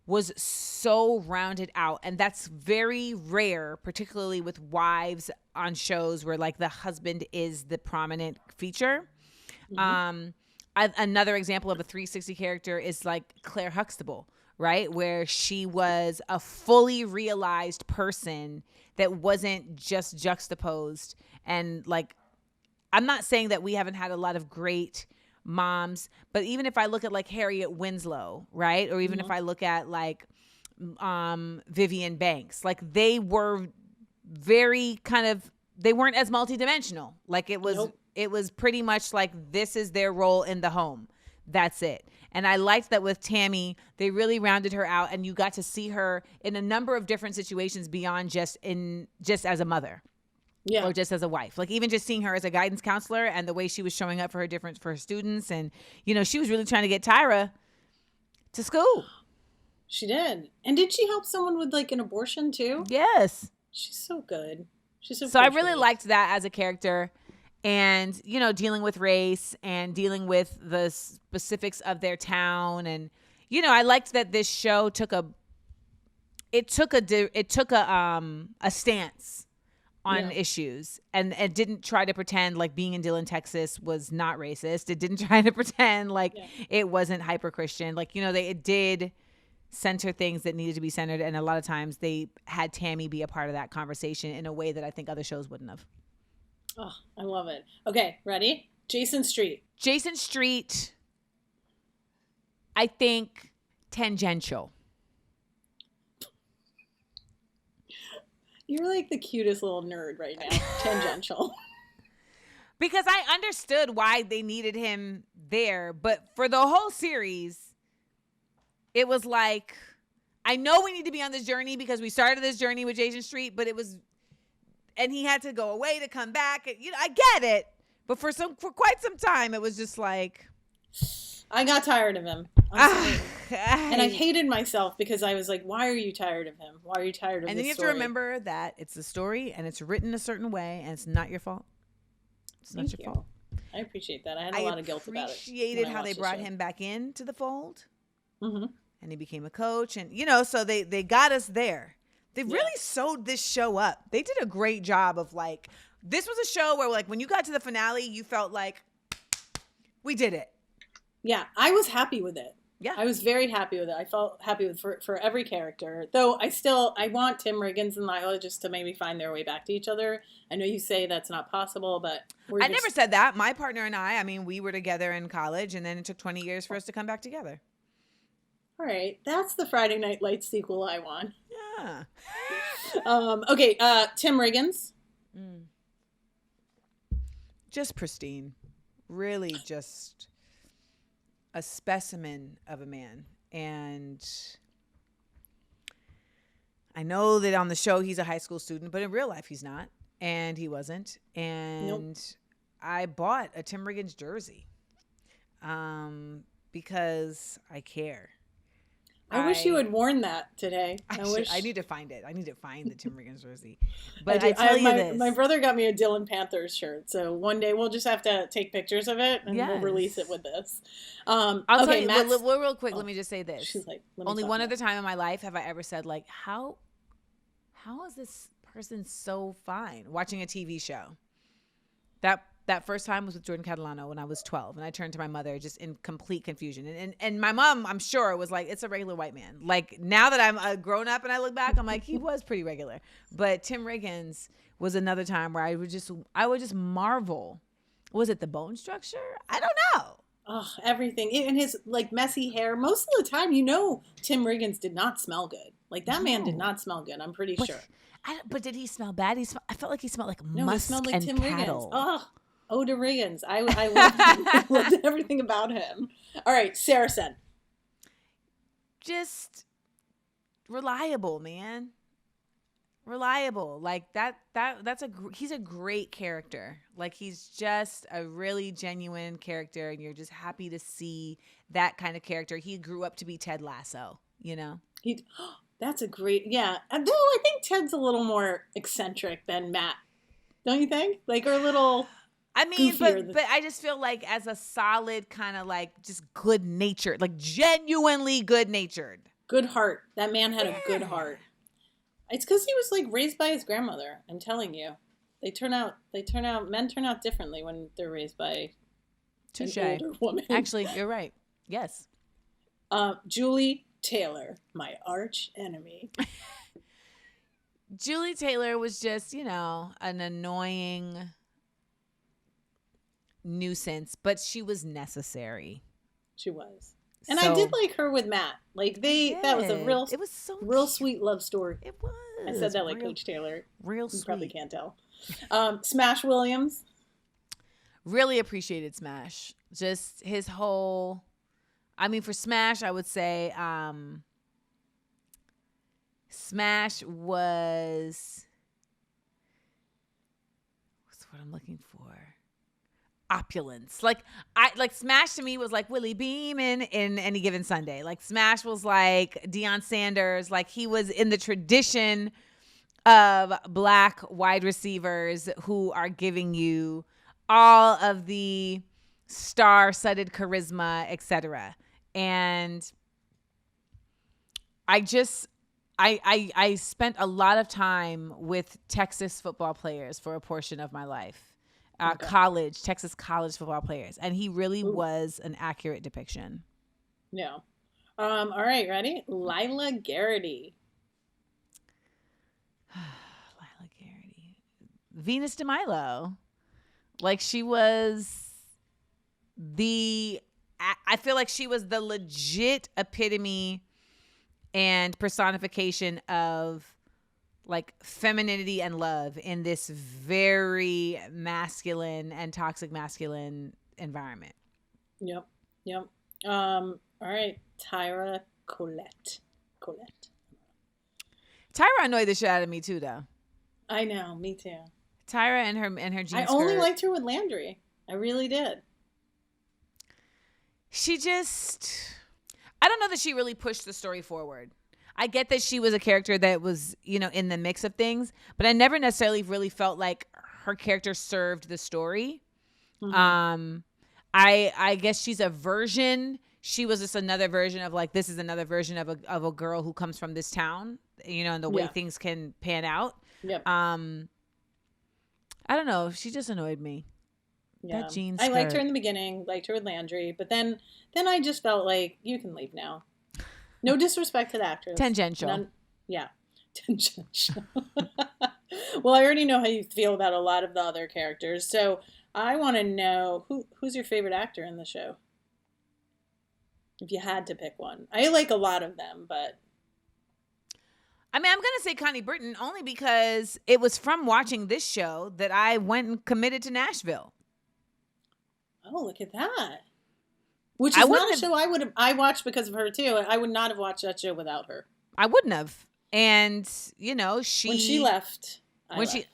was so rounded out, and that's very rare, particularly with wives on shows where like the husband is the prominent feature. Mm-hmm. Another example of a 360 character is like Claire Huxtable, right? Where she was a fully realized person that wasn't just juxtaposed. And like, I'm not saying that we haven't had a lot of great moms, but even if I look at like Harriet Winslow, right? Or even if I look at like Vivian Banks, like they were very they weren't as multidimensional. Like it was pretty much like this is their role in the home. That's it. And I liked that with Tammy, they really rounded her out and you got to see her in a number of different situations beyond just as a mother. Yeah. Or just as a wife. Like even just seeing her as a guidance counselor and the way she was showing up for her students. And, she was really trying to get Tyra to school. She did. And did she help someone with like an abortion too? Yes. She's so good. So I really liked that as a character. And, dealing with race and dealing with the specifics of their town. And, I liked that this show took a stance on issues and didn't try to pretend like being in Dillon, Texas was not racist. It didn't try to pretend like it wasn't hyper Christian. Like, it did center things that needed to be centered. And a lot of times they had Tammy be a part of that conversation in a way that I think other shows wouldn't have. Oh, I love it. Okay, ready? Jason Street. Jason Street, I think tangential. You're like the cutest little nerd right now. Tangential. Because I understood why they needed him there. But for the whole series, it was like, I know we need to be on this journey because we started this journey with Jason Street, but and he had to go away to come back. And, I get it. But for quite some time, it was just like, I got tired of him. And I hated myself because I was like, why are you tired of him? Why are you tired of this story? And then you have to remember that it's a story and it's written a certain way and it's not your fault. It's not your fault. I appreciate that. I had a lot of guilt about it. I appreciated how they brought him back into the fold. Mm-hmm. And he became a coach. And, so they got us there. They really sewed this show up. They did a great job of like, this was a show where like when you got to the finale, you felt like we did it. Yeah, I was happy with it. Yeah. I was very happy with it. I felt happy with for every character. Though I want Tim Riggins and Lila just to maybe find their way back to each other. I know you say that's not possible, but I never said that. My partner and I mean, we were together in college and then it took 20 years for us to come back together. All right. That's the Friday Night Lights sequel I want. Yeah. Okay, Tim Riggins. Just pristine. Really just a specimen of a man. And I know that on the show he's a high school student, but in real life he's not. And he wasn't. And I bought a Tim Riggins jersey because I care. I wish you had worn that today. I need to find it. I need to find the Tim Riggins jersey. But I tell you this. My brother got me a Dylan Panthers shirt, so one day we'll just have to take pictures of it and we'll release it with this. I'll tell you, real quick, let me just say this. She's like, only one other time in my life have I ever said, like, how is this person so fine? Watching a TV show. That first time was with Jordan Catalano when I was 12, and I turned to my mother just in complete confusion. And my mom, I'm sure, was like, it's a regular white man. Like, now that I'm a grown up and I look back, I'm like, he was pretty regular. But Tim Riggins was another time where I would just marvel. Was it the bone structure? I don't know. Oh, everything. And his, like, messy hair. Most of the time, Tim Riggins did not smell good. Like, that man did not smell good, I'm pretty sure. But did he smell bad? I felt like he smelled like musk he smelled like and Tim cattle. Riggins. Oh, to Riggins. I loved, loved everything about him. All right, Saracen. Just reliable, man. Reliable. Like he's a great character. Like, he's just a really genuine character, and you're just happy to see that kind of character. He grew up to be Ted Lasso, That's a great, yeah. Though I think Ted's a little more eccentric than Matt. Don't you think? Like, or a little... I mean, but I just feel like as a solid kind of like just good natured, like genuinely good natured. Good heart. That man had a good heart. It's because he was like raised by his grandmother. I'm telling you, men turn out differently when they're raised by an older woman. Actually, you're right. Yes. Julie Taylor, my arch enemy. Julie Taylor was just, an annoying nuisance, but she was necessary. She was. And I did like her with Matt. Like, that was a real sweet love story. It was. I said that like Coach Taylor. Real sweet. You probably can't tell. Smash Williams. Really appreciated Smash. Just his whole, for Smash, I would say Smash was, what's what I'm looking for? Opulence. Like Smash to me was like Willie Beeman in Any Given Sunday. Like, Smash was like Deion Sanders. Like, he was in the tradition of black wide receivers who are giving you all of the star-studded charisma, etc. And I spent a lot of time with Texas football players for a portion of my life. Texas college football players. And he really was an accurate depiction. Yeah. All right, ready? Lila Garrity. Lila Garrity. Venus de Milo. Like, she was I feel like she was the legit epitome and personification of like femininity and love in this very masculine and toxic masculine environment. Yep. All right, Tyra Colette. Tyra annoyed the shit out of me too, though. I know, me too. Tyra and her jeans skirt. I only liked her with Landry. I really did. She just, I don't know that she really pushed the story forward. I get that she was a character that was, in the mix of things, but I never necessarily really felt like her character served the story. Mm-hmm. I guess she's a version. She was just another version of like, this is another version of a girl who comes from this town, and the way things can pan out. Yep. I don't know. She just annoyed me. Yeah. That jeans I skirt. liked her in the beginning, liked her with Landry, but then I just felt like, you can leave now. No disrespect to the actress. Tangential. Tangential. Well, I already know how you feel about a lot of the other characters, so I want to know who's your favorite actor in the show? If you had to pick one. I like a lot of them, but... I'm going to say Connie Britton only because it was from watching this show that I went and committed to Nashville. Oh, look at that. Which is not a show I watched because of her too. I would not have watched that show without her. I wouldn't have. And, when she left, when she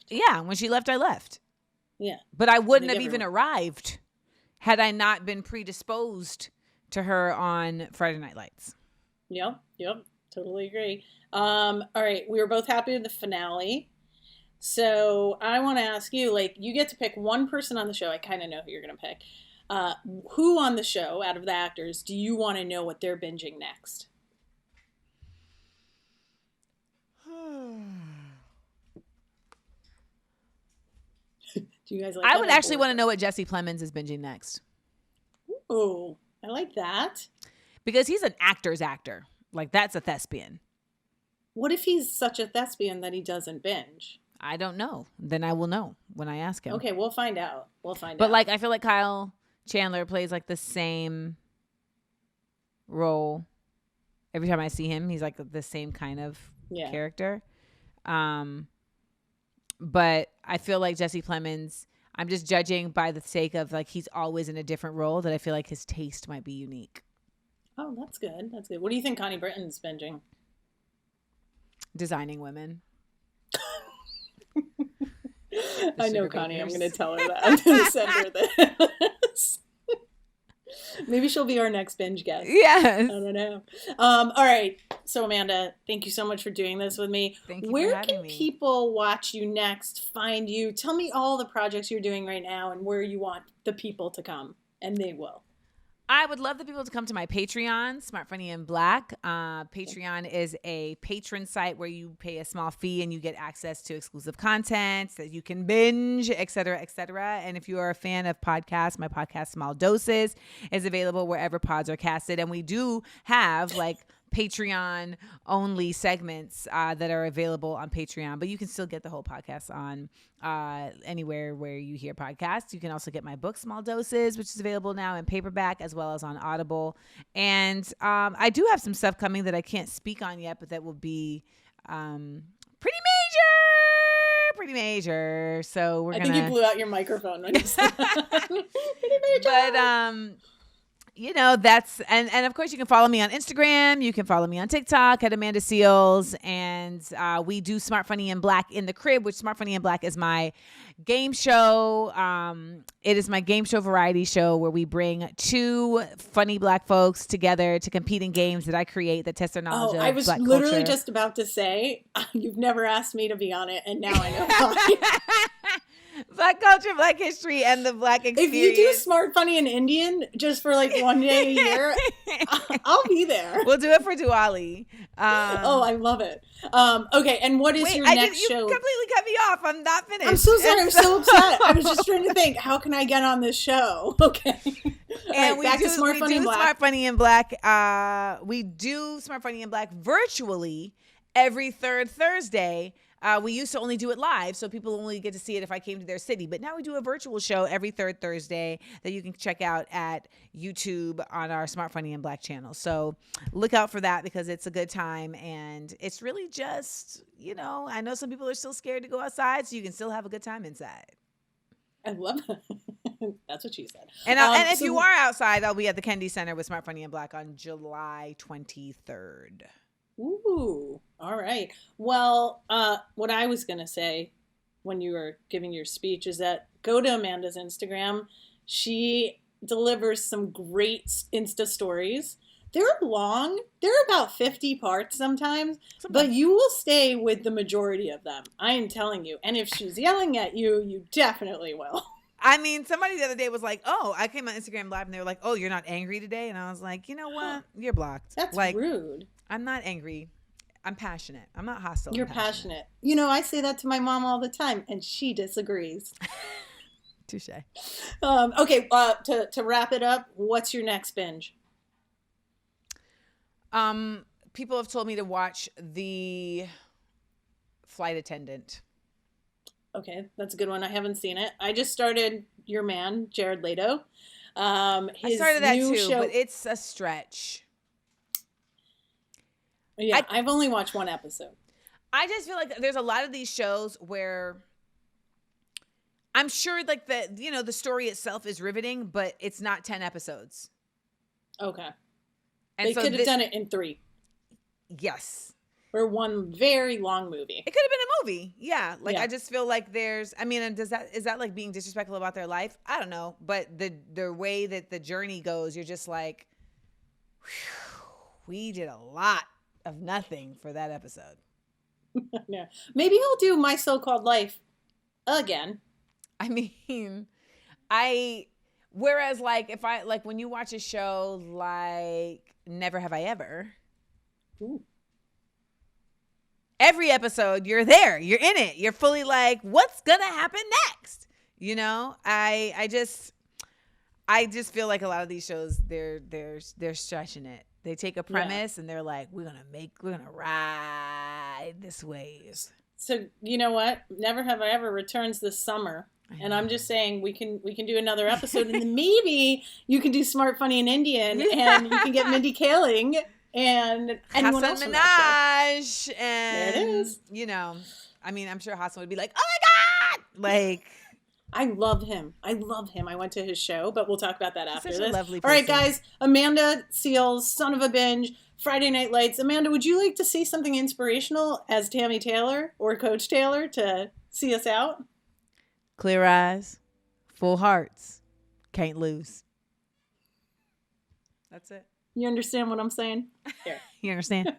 left, I left. Yeah. But I wouldn't have even arrived had I not been predisposed to her on Friday Night Lights. Yep. Totally agree. All right. We were both happy with the finale. So I want to ask you, like, you get to pick one person on the show. I kind of know who you're going to pick. Who on the show, out of the actors, do you want to know what they're binging next? Do you guys like I that? would actually want to know what Jesse Plemons is binging next. Oh, I like that. Because he's an actor's actor. Like, that's a thespian. What if he's such a thespian that he doesn't binge? I don't know. Then I will know when I ask him. Okay, we'll find out. But like, I feel like Kyle Chandler plays like the same role every time I see him. He's like the same kind of character. But I feel like Jesse Plemons, I'm just judging by the sake of like he's always in a different role, that I feel like his taste might be unique. Oh, that's good. That's good. What do you think Connie Britton's binging? Designing women. I know Connie. I'm going to tell her that. I'm going to send her this. Maybe she'll be our next binge guest. Yes. I don't know. All right. So, Amanda, thank you so much for doing this with me. Thank you Where for having can me. people watch you next, find you? Tell me all the projects you're doing right now and where you want the people to come. And they will. I would love the people to come to my Patreon, Smart, Funny, and Black. Patreon is a patron site where you pay a small fee and you get access to exclusive content that you can binge, et cetera, et cetera. And if you are a fan of podcasts, my podcast, Small Doses, is available wherever pods are casted. And we do have like Patreon only segments that are available on Patreon, but you can still get the whole podcast on anywhere where you hear podcasts. You can also get my book, Small Doses, which is available now in paperback as well as on Audible. And I do have some stuff coming that I can't speak on yet, but that will be pretty major. So I think you blew out your microphone when you said that. Pretty major. But you know, that's, and of course you can follow me on Instagram. You can follow me on TikTok at Amanda Seals. And we do Smart, Funny, and Black in the Crib, which Smart, Funny, and Black is my game show. It is my game show variety show where we bring two funny Black folks together to compete in games that I create that test their knowledge of I was Black literally culture. just about to say, you've never asked me to be on it, and now I know why. Black culture, Black history, and the Black experience. If you do Smart, Funny, and Indian just for like one day a year, I'll be there. We'll do it for Diwali. I love it. Okay, and what is your next show? You completely cut me off. I'm not finished. I'm so sorry. I'm so upset. I was just trying to think, how can I get on this show? Okay. And right, back to Smart, Funny, and Black. Smart, Funny, and Black. We do Smart, Funny, and Black virtually every third Thursday. We used to only do it live, so people only get to see it if I came to their city. But now we do a virtual show every third Thursday that you can check out at YouTube on our Smart, Funny, and Black channel. So look out for that because it's a good time. And it's really just, you know, I know some people are still scared to go outside, so you can still have a good time inside. I love it. That's what she said. And if you are outside, I'll be at the Kennedy Center with Smart, Funny, and Black on July 23rd. Ooh, all right. Well, what I was going to say when you were giving your speech is that go to Amanda's Instagram. She delivers some great Insta stories. They're long. They're about 50 parts sometimes, but you will stay with the majority of them. I am telling you. And if she's yelling at you, you definitely will. I mean, somebody the other day was like, oh, I came on Instagram Live and they were like, oh, you're not angry today? And I was like, you know what? You're blocked. That's like, rude. I'm not angry. I'm passionate. I'm not hostile. You're passionate. You know, I say that to my mom all the time, and she disagrees. Touche. Okay, to wrap it up, what's your next binge? People have told me to watch The Flight Attendant. Okay, that's a good one. I haven't seen it. I just started Your Man, Jared Leto. I started that too, but it's a stretch. Yeah, I've only watched one episode. I just feel like there's a lot of these shows where I'm sure like the story itself is riveting, but it's not 10 episodes. Okay. And they could have done it in 3. Yes. Or one very long movie. It could have been a movie. Yeah. I just feel like is that like being disrespectful about their life? I don't know. But the way that the journey goes, you're just like, whew. we did a lot of nothing for that episode. Yeah. Maybe he'll do My So-Called Life again. I mean, whereas like if I like when you watch a show like Never Have I Ever, Ooh. every episode you're there, you're in it, you're fully like, what's gonna happen next? You know, I just feel like a lot of these shows they're stretching it. They take a premise and they're like, we're gonna ride this wave. So you know what? Never Have I Ever returns this summer. And I'm just saying we can do another episode, and then maybe you can do Smart, Funny, and Indian, and you can get Mindy Kaling and anyone else from that show. And there it is. You know, I mean, I'm sure Hassan would be like, "Oh my god!" Like, I love him. I went to his show, but we'll talk about that after such this. A lovely person. All right, guys. Amanda Seals, Son of a Binge, Friday Night Lights. Amanda, would you like to say something inspirational as Tammy Taylor or Coach Taylor to see us out? Clear eyes, full hearts, can't lose. That's it. You understand what I'm saying? Here. You understand?